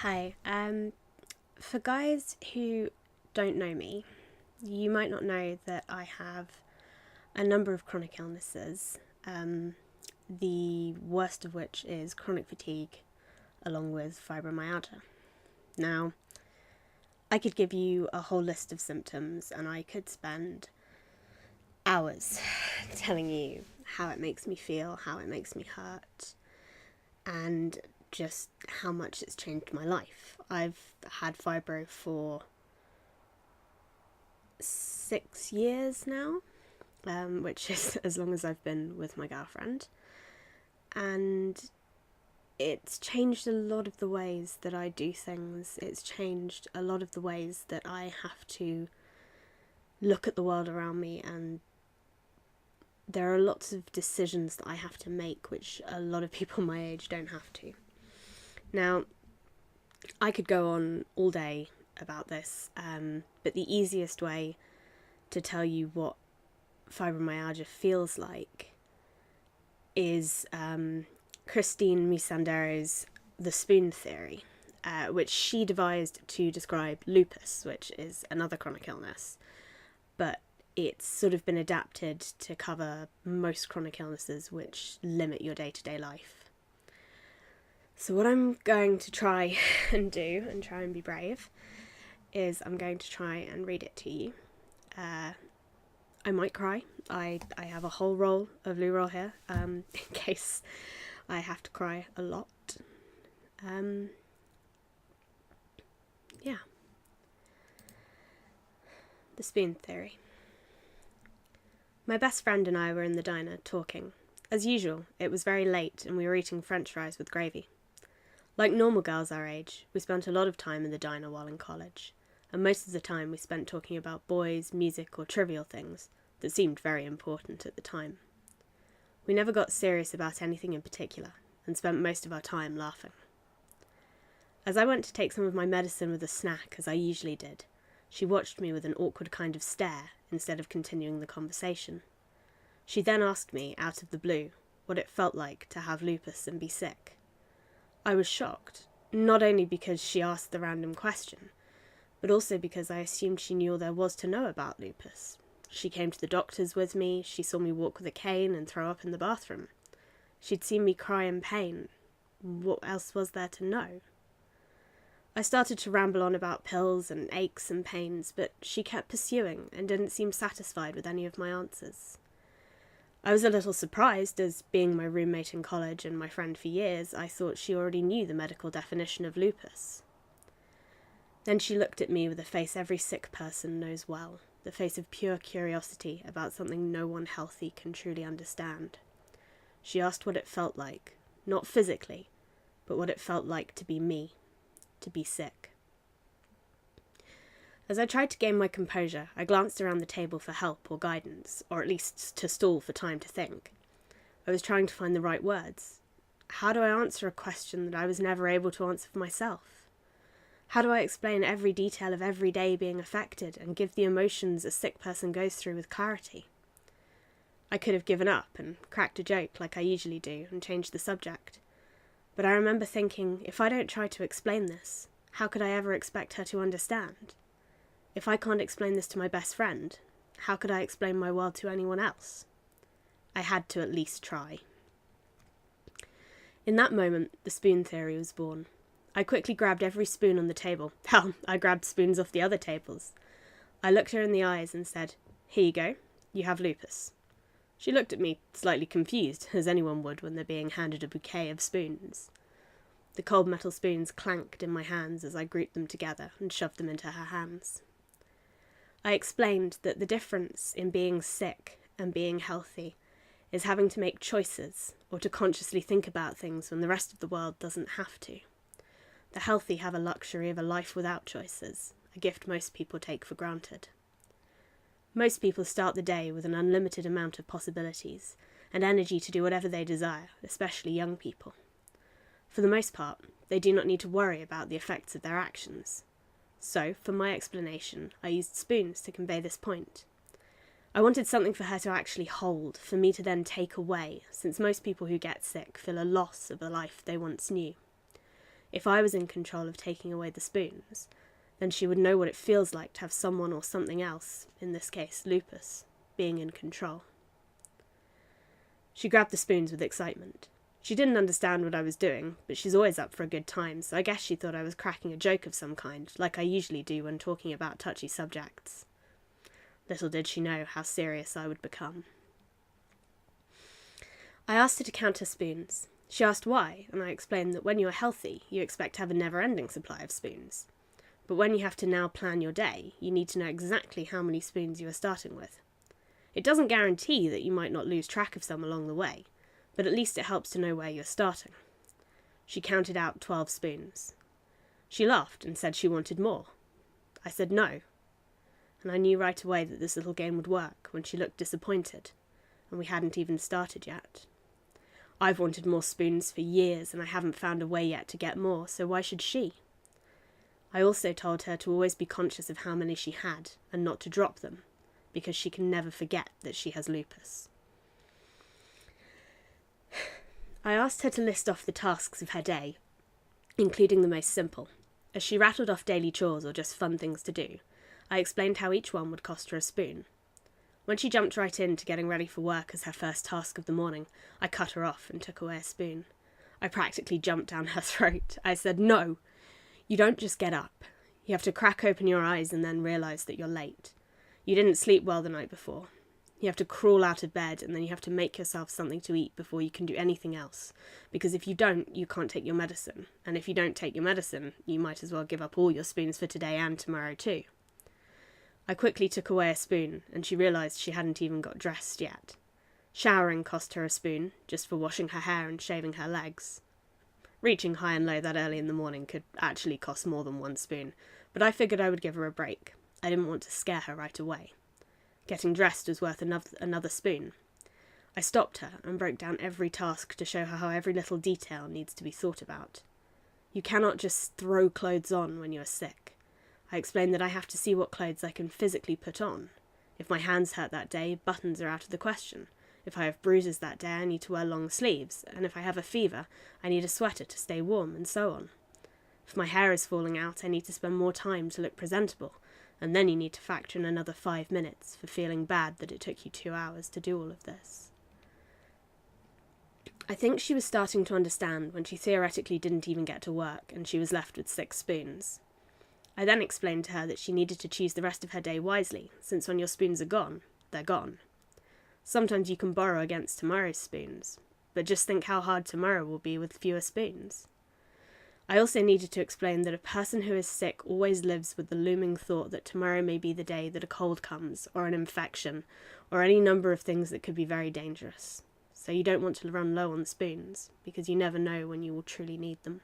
Hi. For guys who don't know me, you might not know that I have a number of chronic illnesses, the worst of which is chronic fatigue, along with fibromyalgia. Now, I could give you a whole list of symptoms and I could spend hours telling you how it makes me feel, how it makes me hurt, and just how much it's changed my life. I've had fibro for 6 years now, which is as long as I've been with my girlfriend. And it's changed a lot of the ways that I do things. It's changed a lot of the ways that I have to look at the world around me, and there are lots of decisions that I have to make which a lot of people my age don't have to. Now, I could go on all day about this, but the easiest way to tell you what fibromyalgia feels like is Christine Miserandino's The Spoon Theory, which she devised to describe lupus, which is another chronic illness, but it's sort of been adapted to cover most chronic illnesses which limit your day-to-day life. So what I'm going to try and do, and try and be brave, is I'm going to try and read it to you. I might cry. I have a whole roll of loo roll here, in case I have to cry a lot. Yeah. The Spoon Theory. My best friend and I were in the diner talking. As usual, it was very late and we were eating French fries with gravy. Like normal girls our age, we spent a lot of time in the diner while in college, and most of the time we spent talking about boys, music, or trivial things that seemed very important at the time. We never got serious about anything in particular, and spent most of our time laughing. As I went to take some of my medicine with a snack, as I usually did, she watched me with an awkward kind of stare instead of continuing the conversation. She then asked me, out of the blue, what it felt like to have lupus and be sick. I was shocked, not only because she asked the random question, but also because I assumed she knew all there was to know about lupus. She came to the doctors with me, she saw me walk with a cane and throw up in the bathroom. She'd seen me cry in pain. What else was there to know? I started to ramble on about pills and aches and pains, but she kept pursuing and didn't seem satisfied with any of my answers. I was a little surprised, as being my roommate in college and my friend for years, I thought she already knew the medical definition of lupus. Then she looked at me with a face every sick person knows well, the face of pure curiosity about something no one healthy can truly understand. She asked what it felt like, not physically, but what it felt like to be me, to be sick. As I tried to gain my composure, I glanced around the table for help or guidance, or at least to stall for time to think. I was trying to find the right words. How do I answer a question that I was never able to answer for myself? How do I explain every detail of every day being affected and give the emotions a sick person goes through with clarity? I could have given up and cracked a joke like I usually do and changed the subject. But I remember thinking, if I don't try to explain this, how could I ever expect her to understand? If I can't explain this to my best friend, how could I explain my world to anyone else? I had to at least try. In that moment, the spoon theory was born. I quickly grabbed every spoon on the table. Hell, I grabbed spoons off the other tables. I looked her in the eyes and said, "Here you go, you have lupus." She looked at me, slightly confused, as anyone would when they're being handed a bouquet of spoons. The cold metal spoons clanked in my hands as I grouped them together and shoved them into her hands. I explained that the difference in being sick and being healthy is having to make choices or to consciously think about things when the rest of the world doesn't have to. The healthy have a luxury of a life without choices, a gift most people take for granted. Most people start the day with an unlimited amount of possibilities and energy to do whatever they desire, especially young people. For the most part, they do not need to worry about the effects of their actions. So, for my explanation, I used spoons to convey this point. I wanted something for her to actually hold, for me to then take away, since most people who get sick feel a loss of the life they once knew. If I was in control of taking away the spoons, then she would know what it feels like to have someone or something else, in this case lupus, being in control. She grabbed the spoons with excitement. She didn't understand what I was doing, but she's always up for a good time, so I guess she thought I was cracking a joke of some kind, like I usually do when talking about touchy subjects. Little did she know how serious I would become. I asked her to count her spoons. She asked why, and I explained that when you are healthy, you expect to have a never-ending supply of spoons. But when you have to now plan your day, you need to know exactly how many spoons you are starting with. It doesn't guarantee that you might not lose track of some along the way, but at least it helps to know where you're starting. She counted out 12 spoons. She laughed and said she wanted more. I said no, and I knew right away that this little game would work when she looked disappointed, and we hadn't even started yet. I've wanted more spoons for years, and I haven't found a way yet to get more, so why should she? I also told her to always be conscious of how many she had, and not to drop them, because she can never forget that she has lupus. I asked her to list off the tasks of her day, including the most simple. As she rattled off daily chores or just fun things to do, I explained how each one would cost her a spoon. When she jumped right into getting ready for work as her first task of the morning, I cut her off and took away a spoon. I practically jumped down her throat. I said, "No, you don't just get up. You have to crack open your eyes and then realise that you're late. You didn't sleep well the night before. You have to crawl out of bed and then you have to make yourself something to eat before you can do anything else. Because if you don't, you can't take your medicine. And if you don't take your medicine, you might as well give up all your spoons for today and tomorrow too." I quickly took away a spoon, and she realised she hadn't even got dressed yet. Showering cost her a spoon, just for washing her hair and shaving her legs. Reaching high and low that early in the morning could actually cost more than 1 spoon, but I figured I would give her a break. I didn't want to scare her right away. Getting dressed was worth another spoon. I stopped her and broke down every task to show her how every little detail needs to be thought about. You cannot just throw clothes on when you are sick. I explained that I have to see what clothes I can physically put on. If my hands hurt that day, buttons are out of the question. If I have bruises that day, I need to wear long sleeves, and if I have a fever, I need a sweater to stay warm, and so on. If my hair is falling out, I need to spend more time to look presentable, and then you need to factor in another 5 minutes for feeling bad that it took you 2 hours to do all of this. I think she was starting to understand when she theoretically didn't even get to work, and she was left with 6 spoons. I then explained to her that she needed to choose the rest of her day wisely, since when your spoons are gone, they're gone. Sometimes you can borrow against tomorrow's spoons, but just think how hard tomorrow will be with fewer spoons. I also needed to explain that a person who is sick always lives with the looming thought that tomorrow may be the day that a cold comes, or an infection, or any number of things that could be very dangerous. So you don't want to run low on spoons, because you never know when you will truly need them.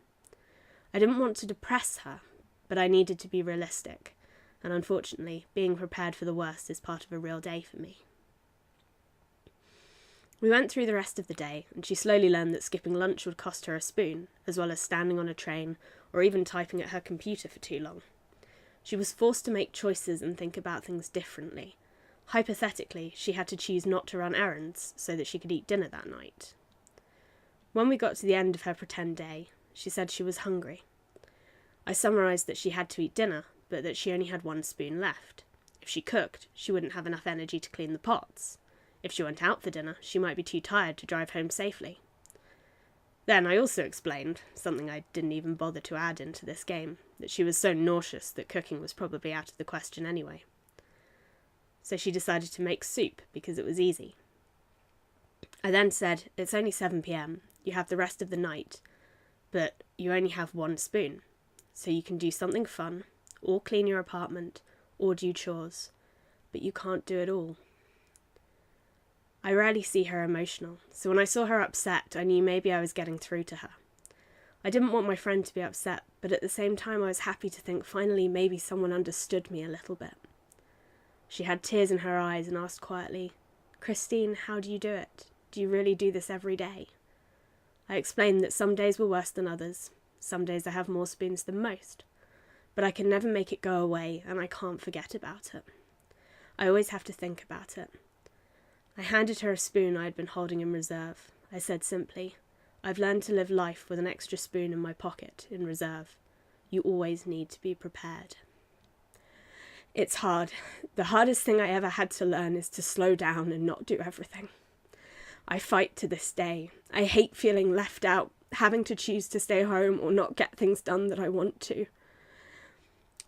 I didn't want to depress her, but I needed to be realistic, and unfortunately, being prepared for the worst is part of a real day for me. We went through the rest of the day, and she slowly learned that skipping lunch would cost her a spoon, as well as standing on a train, or even typing at her computer for too long. She was forced to make choices and think about things differently. Hypothetically, she had to choose not to run errands, so that she could eat dinner that night. When we got to the end of her pretend day, she said she was hungry. I summarised that she had to eat dinner, but that she only had 1 spoon left. If she cooked, she wouldn't have enough energy to clean the pots. If she went out for dinner, she might be too tired to drive home safely. Then I also explained, something I didn't even bother to add into this game, that she was so nauseous that cooking was probably out of the question anyway. So she decided to make soup because it was easy. I then said, "It's only 7 p.m, you have the rest of the night, but you only have 1 spoon. So you can do something fun, or clean your apartment, or do chores, but you can't do it all." I rarely see her emotional, so when I saw her upset, I knew maybe I was getting through to her. I didn't want my friend to be upset, but at the same time I was happy to think finally maybe someone understood me a little bit. She had tears in her eyes and asked quietly, "Christine, how do you do it? Do you really do this every day?" I explained that some days were worse than others. Some days I have more spoons than most, but I can never make it go away, and I can't forget about it. I always have to think about it. I handed her a spoon I had been holding in reserve. I said simply, I've learned to live life with an extra spoon in my pocket, in reserve. You always need to be prepared. It's hard. The hardest thing I ever had to learn is to slow down and not do everything. I fight to this day. I hate feeling left out, having to choose to stay home or not get things done that I want to.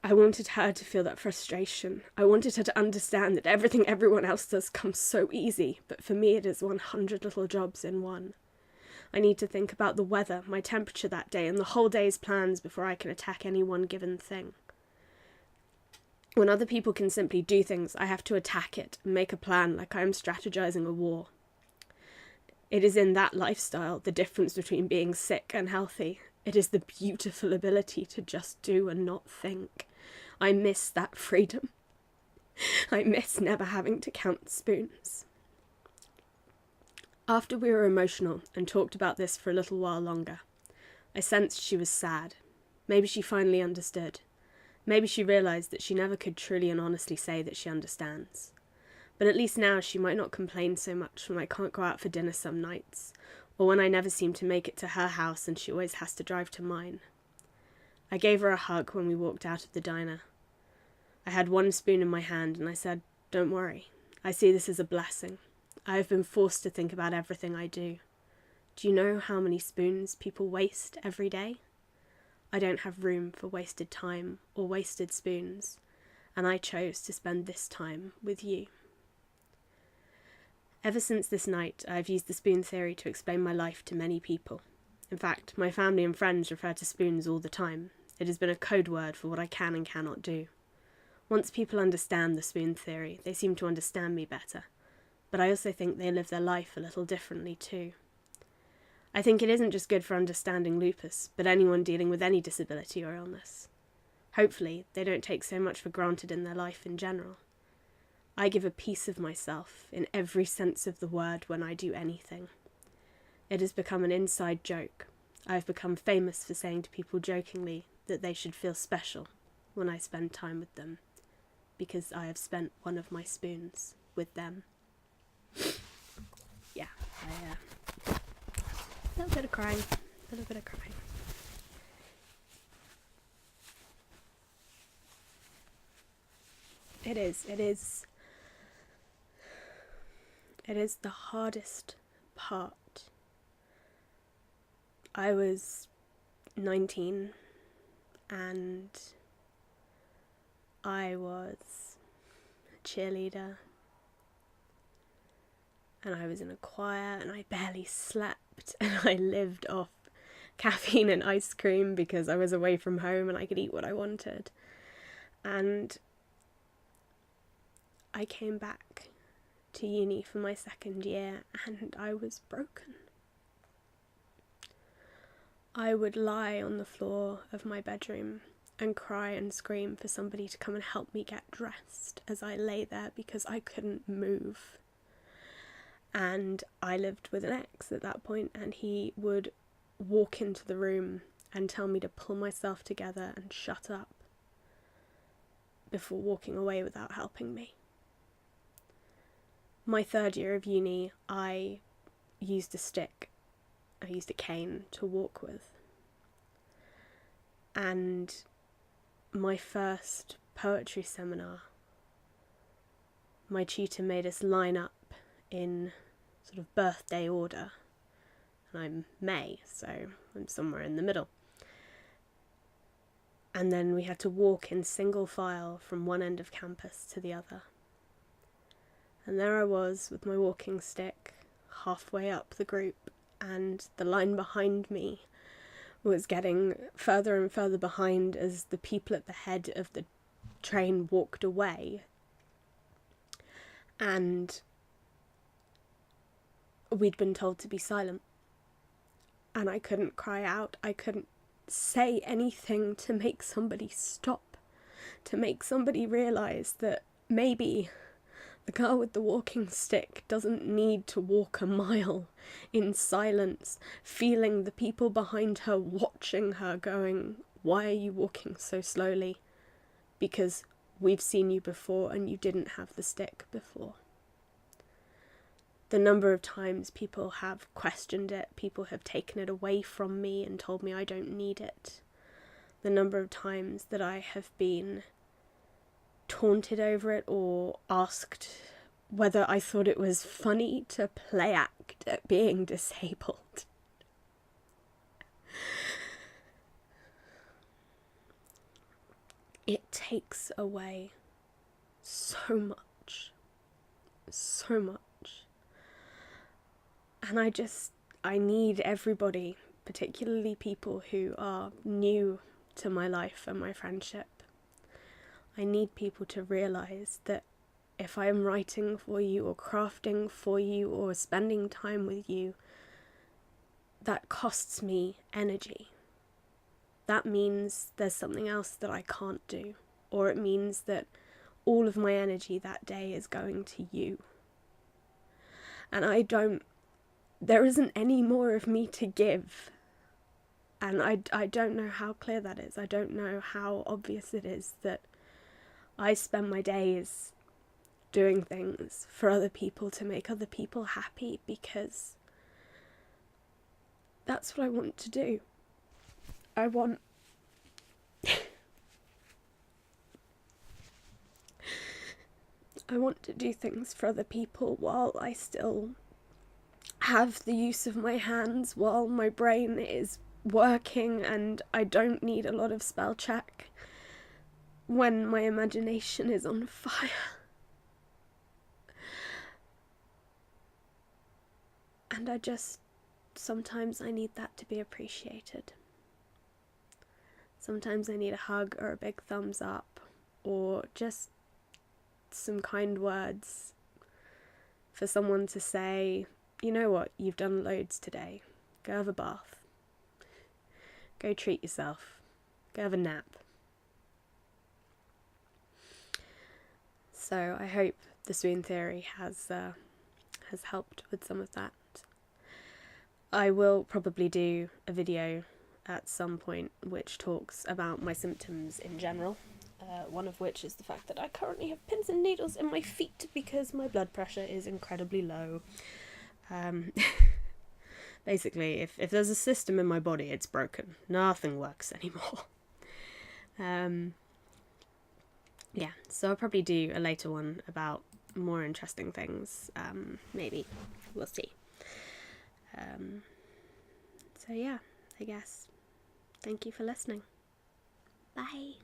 I wanted her to feel that frustration. I wanted her to understand that everything everyone else does comes so easy, but for me it is 100 little jobs in one. I need to think about the weather, my temperature that day, and the whole day's plans before I can attack any one given thing. When other people can simply do things, I have to attack it and make a plan like I am strategizing a war. It is in that lifestyle the difference between being sick and healthy. It is the beautiful ability to just do and not think. I miss that freedom. I miss never having to count spoons. After we were emotional and talked about this for a little while longer, I sensed she was sad. Maybe she finally understood. Maybe she realised that she never could truly and honestly say that she understands. But at least now she might not complain so much when I can't go out for dinner some nights, or when I never seem to make it to her house and she always has to drive to mine. I gave her a hug when we walked out of the diner. I had one spoon in my hand and I said, "Don't worry. I see this as a blessing. I have been forced to think about everything I do. Do you know how many spoons people waste every day? I don't have room for wasted time or wasted spoons, and I chose to spend this time with you." Ever since this night, I have used the spoon theory to explain my life to many people. In fact, my family and friends refer to spoons all the time. It has been a code word for what I can and cannot do. Once people understand the spoon theory, they seem to understand me better. But I also think they live their life a little differently too. I think it isn't just good for understanding lupus, but anyone dealing with any disability or illness. Hopefully, they don't take so much for granted in their life in general. I give a piece of myself in every sense of the word when I do anything. It has become an inside joke. I have become famous for saying to people jokingly that they should feel special when I spend time with them, because I have spent one of my spoons with them. Yeah, a little bit of crying, It is the hardest part. I was 19 and I was a cheerleader and I was in a choir and I barely slept and I lived off caffeine and ice cream because I was away from home and I could eat what I wanted. And I came back to uni for my second year and I was broken. I would lie on the floor of my bedroom and cry and scream for somebody to come and help me get dressed as I lay there because I couldn't move. And I lived with an ex at that point, and he would walk into the room and tell me to pull myself together and shut up before walking away without helping me. My third year of uni, I used a cane to walk with. And my first poetry seminar, my tutor made us line up in sort of birthday order. And I'm May, so I'm somewhere in the middle. And then we had to walk in single file from one end of campus to the other. And there I was with my walking stick, halfway up the group, and the line behind me was getting further and further behind as the people at the head of the train walked away. And we'd been told to be silent. And I couldn't cry out. I couldn't say anything to make somebody stop, to make somebody realise that maybe the girl with the walking stick doesn't need to walk a mile in silence, feeling the people behind her watching her going, "Why are you walking so slowly? Because we've seen you before and you didn't have the stick before." The number of times people have questioned it, people have taken it away from me and told me I don't need it. The number of times that I have been taunted over it or asked whether I thought it was funny to play act at being disabled. It takes away so much. So much. And I need everybody, particularly people who are new to my life and my friendship. I need people to realise that if I am writing for you or crafting for you or spending time with you, that costs me energy. That means there's something else that I can't do, or it means that all of my energy that day is going to you. And there isn't any more of me to give. And I don't know how clear that is. I don't know how obvious it is that I spend my days doing things for other people to make other people happy, because that's what I want to do. I want to do things for other people while I still have the use of my hands, while my brain is working and I don't need a lot of spell check, when my imagination is on fire. And sometimes I need that to be appreciated. Sometimes I need a hug or a big thumbs up, or just some kind words for someone to say, you know what, you've done loads today. Go have a bath. Go treat yourself. Go have a nap. So I hope the swoon theory has helped with some of that. I will probably do a video at some point which talks about my symptoms in general. One of which is the fact that I currently have pins and needles in my feet because my blood pressure is incredibly low. Basically, if there's a system in my body, it's broken. Nothing works anymore. Yeah, so I'll probably do a later one about more interesting things. Maybe. We'll see. So yeah, I guess. Thank you for listening. Bye.